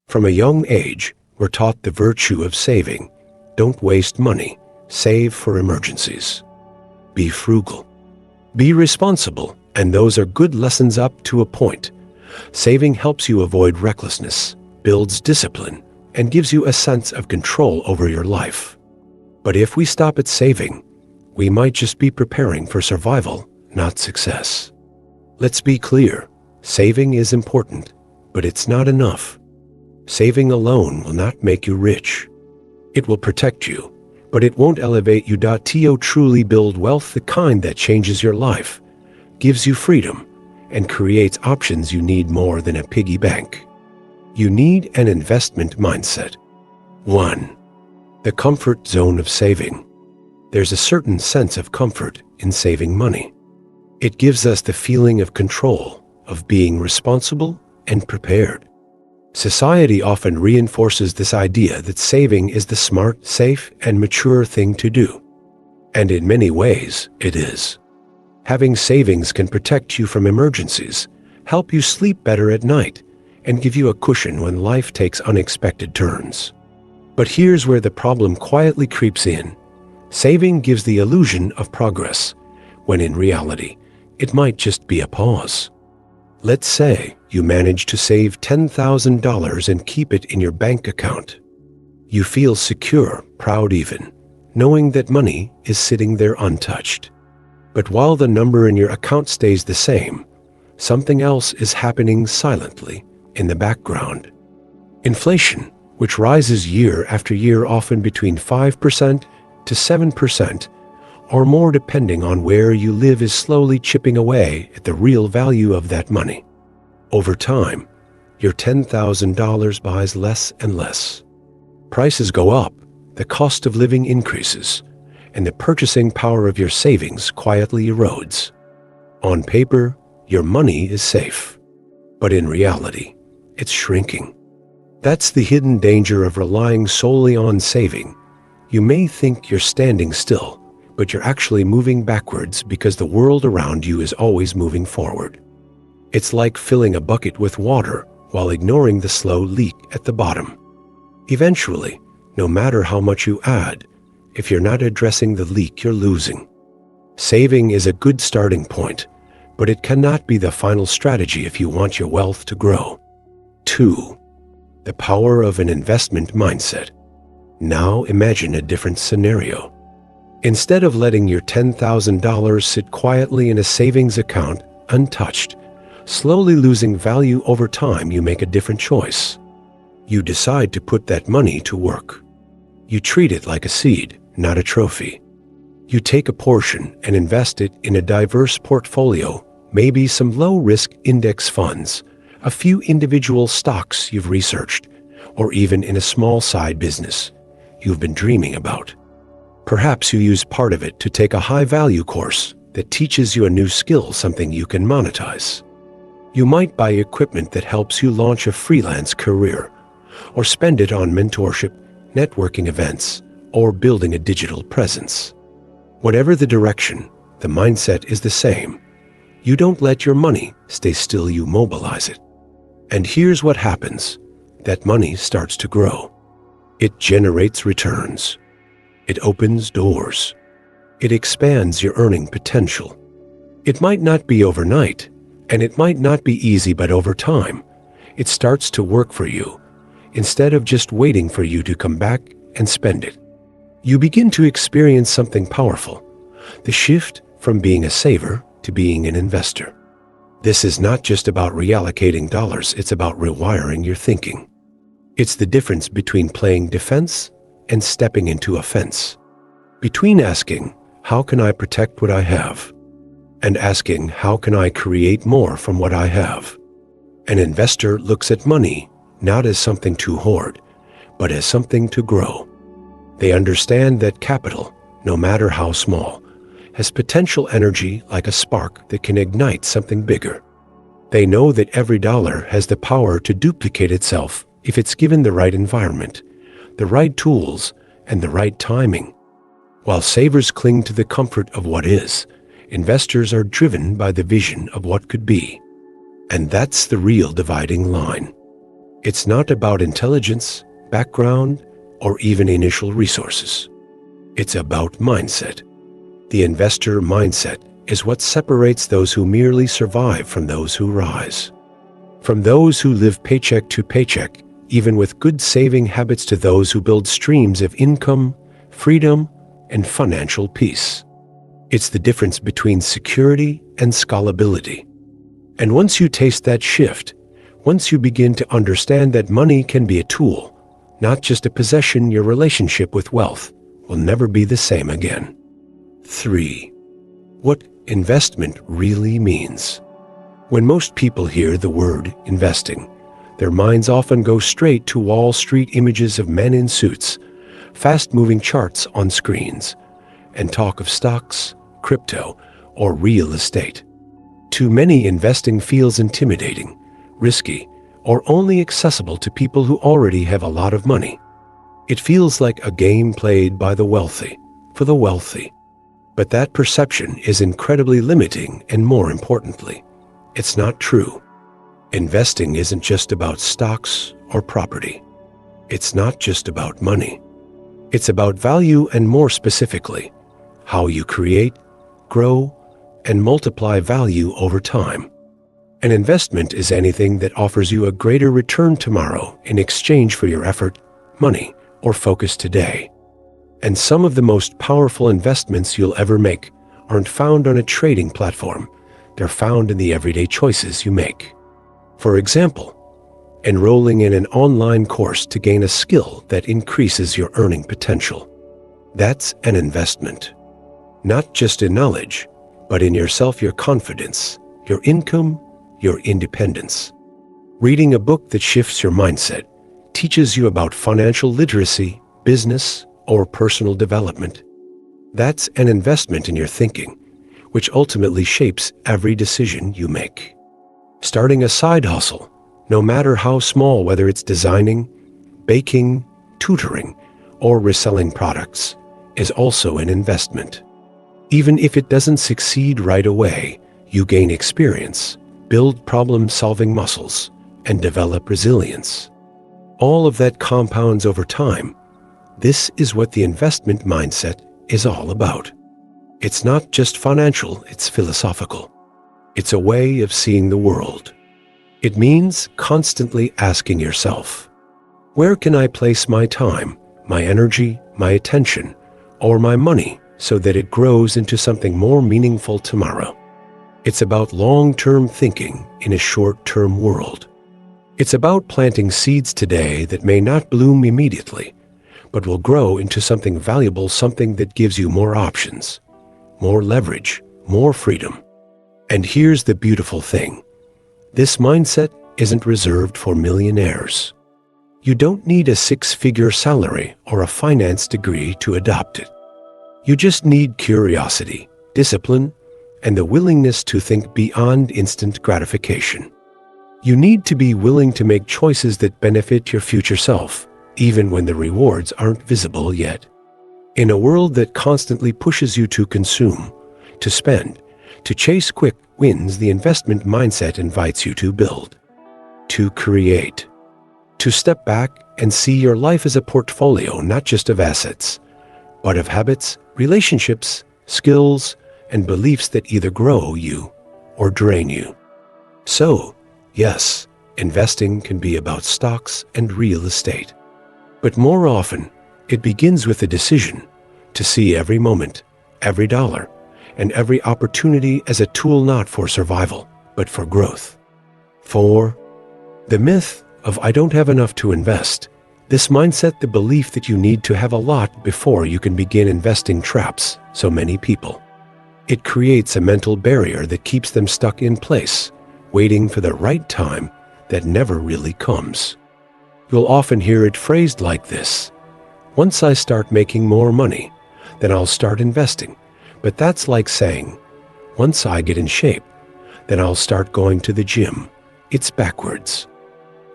From a young age, we're taught the virtue of saving. Don't waste money. Save for emergencies. Be frugal. Be responsible, and those are good lessons up to a point. Saving helps you avoid recklessness, builds discipline, and gives you a sense of control over your life. But if we stop at saving, we might just be preparing for survival, not success. Let's be clear, saving is important, but it's not enough. Saving alone will not make you rich. It will protect you, but it won't elevate you. To truly build wealth, the kind that changes your life, gives you freedom, and creates options you need more than a piggy bank. You need an investment mindset. 1. The comfort zone of saving. There's a certain sense of comfort in saving money. It gives us the feeling of control, of being responsible and prepared. Society often reinforces this idea that saving is the smart, safe, and mature thing to do. And in many ways, it is. Having savings can protect you from emergencies, help you sleep better at night, and give you a cushion when life takes unexpected turns. But here's where the problem quietly creeps in. Saving gives the illusion of progress, when in reality, it might just be a pause. Let's say you manage to save $10,000 and keep it in your bank account. You feel secure, proud even, knowing that money is sitting there untouched. But while the number in your account stays the same, something else is happening silently in the background. Inflation, which rises year after year, often between 5% to 7%, or more depending on where you live, is slowly chipping away at the real value of that money. Over time, your $10,000 buys less and less. Prices go up, the cost of living increases, and the purchasing power of your savings quietly erodes. On paper, your money is safe, but in reality, it's shrinking. That's the hidden danger of relying solely on saving. You may think you're standing still, but you're actually moving backwards because the world around you is always moving forward. It's like filling a bucket with water while ignoring the slow leak at the bottom. Eventually, no matter how much you add, if you're not addressing the leak, you're losing. Saving is a good starting point, but it cannot be the final strategy if you want your wealth to grow. 2. The power of an investment mindset. Now imagine a different scenario. Instead of letting your $10,000 sit quietly in a savings account, untouched, slowly losing value over time, you make a different choice. You decide to put that money to work. You treat it like a seed, not a trophy. You take a portion and invest it in a diverse portfolio, maybe some low-risk index funds, a few individual stocks you've researched, or even in a small side business you've been dreaming about. Perhaps you use part of it to take a high-value course that teaches you a new skill, something you can monetize. You might buy equipment that helps you launch a freelance career, or spend it on mentorship, networking events, or building a digital presence. Whatever the direction, the mindset is the same. You don't let your money stay still, you mobilize it. And here's what happens. That money starts to grow. It generates returns. It opens doors. It expands your earning potential. It might not be overnight, and it might not be easy, but over time, it starts to work for you, instead of just waiting for you to come back and spend it. You begin to experience something powerful, the shift from being a saver to being an investor. This is not just about reallocating dollars, it's about rewiring your thinking. It's the difference between playing defense and stepping into offense. Between asking, how can I protect what I have? And asking, how can I create more from what I have? An investor looks at money not as something to hoard, but as something to grow. They understand that capital, no matter how small, has potential energy like a spark that can ignite something bigger. They know that every dollar has the power to duplicate itself if it's given the right environment, the right tools, and the right timing. While savers cling to the comfort of what is, investors are driven by the vision of what could be. And that's the real dividing line. It's not about intelligence, background, or even initial resources. It's about mindset. The investor mindset is what separates those who merely survive from those who rise. From those who live paycheck to paycheck, even with good saving habits, to those who build streams of income, freedom, and financial peace. It's the difference between security and scalability. And once you taste that shift, once you begin to understand that money can be a tool, not just a possession, your relationship with wealth will never be the same again. 3. What investment really means. When most people hear the word investing, their minds often go straight to Wall Street images of men in suits, fast-moving charts on screens, and talk of stocks, crypto, or real estate. To many, investing feels intimidating, risky, or only accessible to people who already have a lot of money. It feels like a game played by the wealthy, for the wealthy. But that perception is incredibly limiting, and more importantly, it's not true. Investing isn't just about stocks or property. It's not just about money. It's about value, and more specifically, how you create, grow, and multiply value over time. An investment is anything that offers you a greater return tomorrow in exchange for your effort, money, or focus today. And some of the most powerful investments you'll ever make aren't found on a trading platform. They're found in the everyday choices you make. For example, enrolling in an online course to gain a skill that increases your earning potential. That's an investment. Not just in knowledge, but in yourself, your confidence, your income, your independence. Reading a book that shifts your mindset, teaches you about financial literacy, business, or personal development. That's an investment in your thinking, which ultimately shapes every decision you make. Starting a side hustle, no matter how small, whether it's designing, baking, tutoring, or reselling products, is also an investment. Even if it doesn't succeed right away, you gain experience, build problem-solving muscles, and develop resilience. All of that compounds over time. This is what the investment mindset is all about. It's not just financial, it's philosophical. It's a way of seeing the world. It means constantly asking yourself, where can I place my time, my energy, my attention, or my money so that it grows into something more meaningful tomorrow? It's about long-term thinking in a short-term world. It's about planting seeds today that may not bloom immediately, but will grow into something valuable, something that gives you more options, more leverage, more freedom. And here's the beautiful thing. This mindset isn't reserved for millionaires. You don't need a six-figure salary or a finance degree to adopt it. You just need curiosity, discipline, and the willingness to think beyond instant gratification. You need to be willing to make choices that benefit your future self, even when the rewards aren't visible yet. In a world that constantly pushes you to consume, to spend, to chase quick wins, the investment mindset invites you to build, to create, to step back and see your life as a portfolio not just of assets, but of habits, relationships, skills, and beliefs that either grow you or drain you. So, yes, investing can be about stocks and real estate. But more often, it begins with a decision to see every moment, every dollar, and every opportunity as a tool not for survival, but for growth. 4. The myth of I don't have enough to invest. This mindset, the belief that you need to have a lot before you can begin investing, traps so many people. It creates a mental barrier that keeps them stuck in place, waiting for the right time that never really comes. You'll often hear it phrased like this: once I start making more money, then I'll start investing. But that's like saying, once I get in shape, then I'll start going to the gym. It's backwards.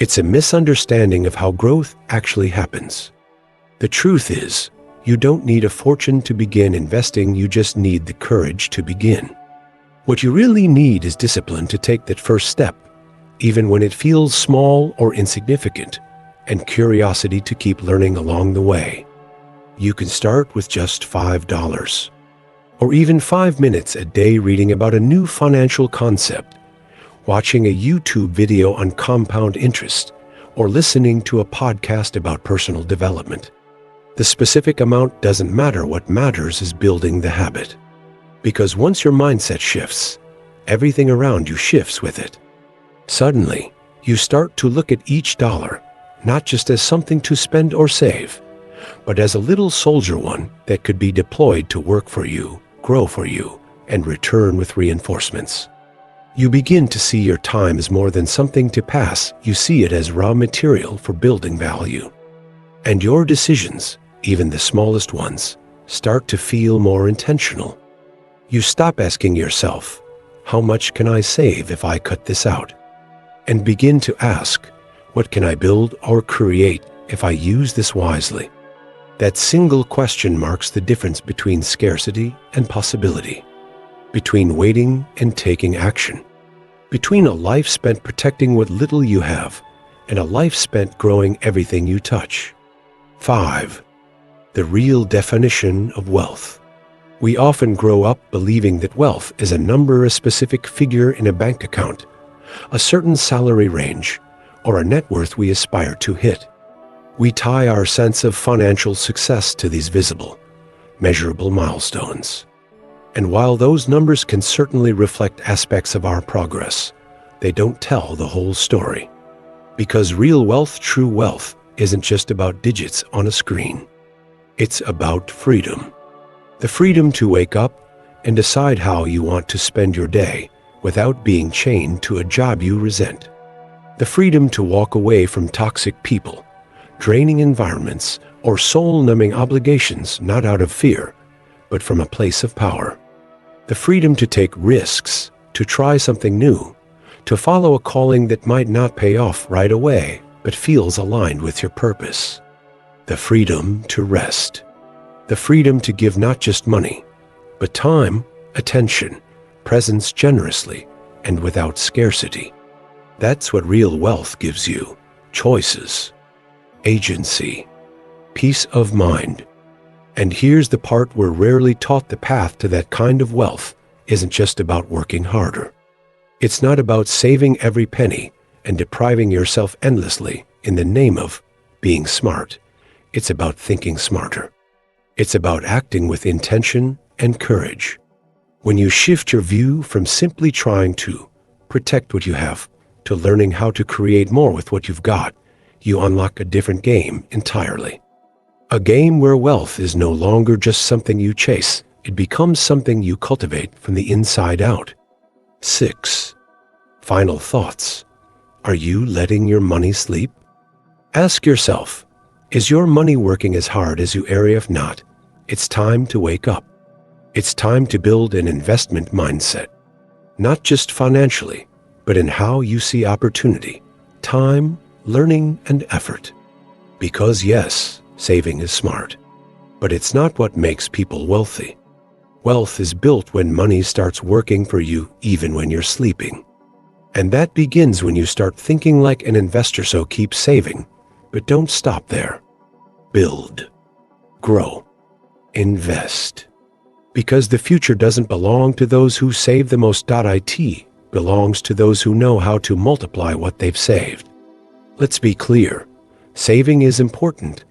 It's a misunderstanding of how growth actually happens. The truth is, you don't need a fortune to begin investing, you just need the courage to begin. What you really need is discipline to take that first step, even when it feels small or insignificant, and curiosity to keep learning along the way. You can start with just $5, or even 5 minutes a day reading about a new financial concept, watching a YouTube video on compound interest, or listening to a podcast about personal development. The specific amount doesn't matter. What matters is building the habit. Because once your mindset shifts, everything around you shifts with it. Suddenly, you start to look at each dollar not just as something to spend or save, but as a little soldier one that could be deployed to work for you, grow for you, and return with reinforcements. You begin to see your time as more than something to pass. You see it as raw material for building value. And your decisions, even the smallest ones, start to feel more intentional. You stop asking yourself, how much can I save if I cut this out? And begin to ask, what can I build or create if I use this wisely? That single question marks the difference between scarcity and possibility, between waiting and taking action, between a life spent protecting what little you have and a life spent growing everything you touch. 5. The real definition of wealth. We often grow up believing that wealth is a number, a specific figure in a bank account, a certain salary range, or a net worth we aspire to hit. We tie our sense of financial success to these visible, measurable milestones. And while those numbers can certainly reflect aspects of our progress, they don't tell the whole story. Because real wealth, true wealth, isn't just about digits on a screen. It's about freedom. The freedom to wake up and decide how you want to spend your day without being chained to a job you resent. The freedom to walk away from toxic people, draining environments, or soul-numbing obligations not out of fear, but from a place of power. The freedom to take risks, to try something new, to follow a calling that might not pay off right away, but feels aligned with your purpose. The freedom to rest. The freedom to give not just money, but time, attention, presence generously, and without scarcity. That's what real wealth gives you: choices, agency, peace of mind. And here's the part we're rarely taught: the path to that kind of wealth isn't just about working harder. It's not about saving every penny and depriving yourself endlessly in the name of being smart. It's about thinking smarter. It's about acting with intention and courage. When you shift your view from simply trying to protect what you have to learning how to create more with what you've got, you unlock a different game entirely. A game where wealth is no longer just something you chase. It becomes something you cultivate from the inside out. 6. Final thoughts. Are you letting your money sleep? Ask yourself, is your money working as hard as you are? If not, it's time to wake up. It's time to build an investment mindset, not just financially, but in how you see opportunity, time, learning, and effort. Because yes, saving is smart, but it's not what makes people wealthy. Wealth is built when money starts working for you even when you're sleeping. And that begins when you start thinking like an investor. So keep saving, but don't stop there. Build, grow, invest. Because the future doesn't belong to those who save the most. It belongs to those who know how to multiply what they've saved. Let's be clear, saving is important,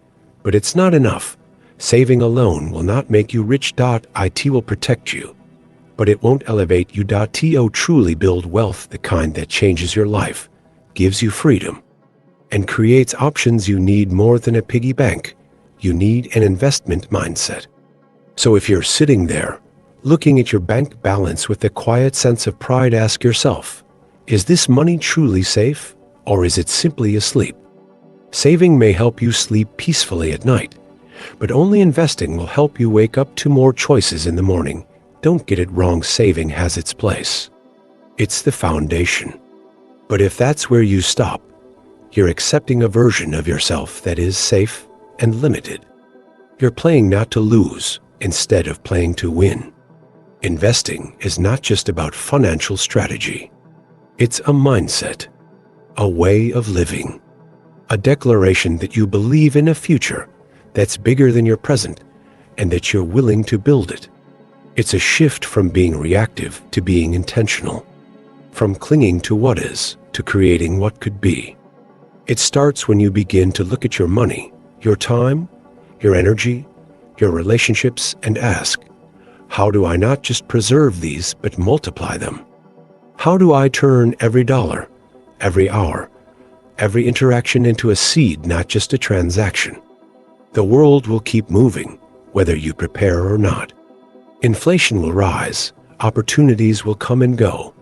but it's not enough. Saving alone will not make you rich. It will protect you, but it won't elevate you. To truly build wealth, the kind that changes your life, gives you freedom, and creates options, you need more than a piggy bank. You need an investment mindset. So if you're sitting there, looking at your bank balance with a quiet sense of pride, ask yourself, is this money truly safe, or is it simply asleep? Saving may help you sleep peacefully at night, but only investing will help you wake up to more choices in the morning. Don't get it wrong, saving has its place. It's the foundation. But if that's where you stop, you're accepting a version of yourself that is safe and limited. You're playing not to lose instead of playing to win. Investing is not just about financial strategy. It's a mindset, a way of living, a declaration that you believe in a future that's bigger than your present and that you're willing to build it. It's a shift from being reactive to being intentional, from clinging to what is to creating what could be. It starts when you begin to look at your money, your time, your energy, your relationships, and ask, how do I not just preserve these, but multiply them? How do I turn every dollar, every hour, every interaction into a seed, not just a transaction? The world will keep moving, whether you prepare or not. Inflation will rise, opportunities will come and go,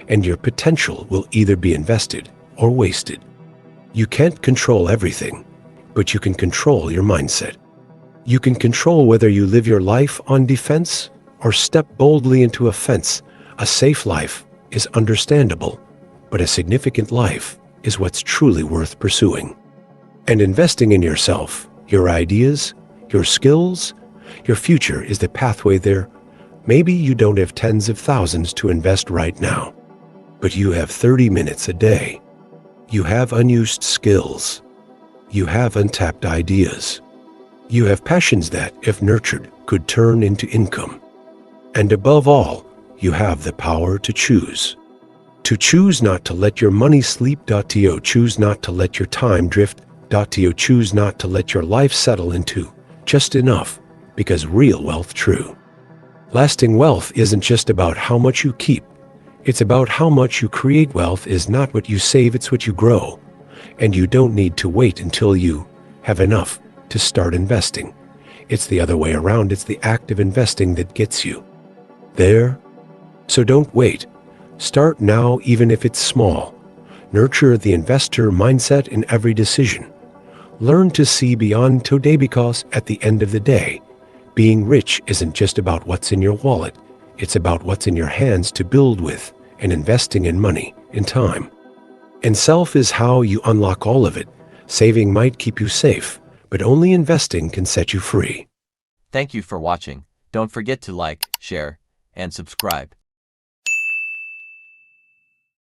and your potential will either be invested or wasted. You can't control everything, but you can control your mindset. You can control whether you live your life on defense or step boldly into offense. A safe life is understandable, but a significant life is what's truly worth pursuing. And investing in yourself, your ideas, your skills, your future is the pathway there. Maybe you don't have tens of thousands to invest right now, but you have 30 minutes a day. You have unused skills. You have untapped ideas. You have passions that, if nurtured, could turn into income. And above all, you have the power to choose. To choose not to let your money sleep. To choose not to let your time drift. To choose not to let your life settle into just enough, because real wealth, true lasting wealth, isn't just about how much you keep. It's about how much you create. Wealth is not what you save, it's what you grow. And you don't need to wait until you have enough to start investing. It's the other way around. It's the act of investing that gets you there. So don't wait. Start now, even if it's small. Nurture the investor mindset in every decision. Learn to see beyond today, because at the end of the day, being rich isn't just about what's in your wallet. It's about what's in your hands to build with, and investing in money, in time, and self is how you unlock all of it. Saving might keep you safe, but only investing can set you free. Thank you for watching. Don't forget to like, share, and subscribe.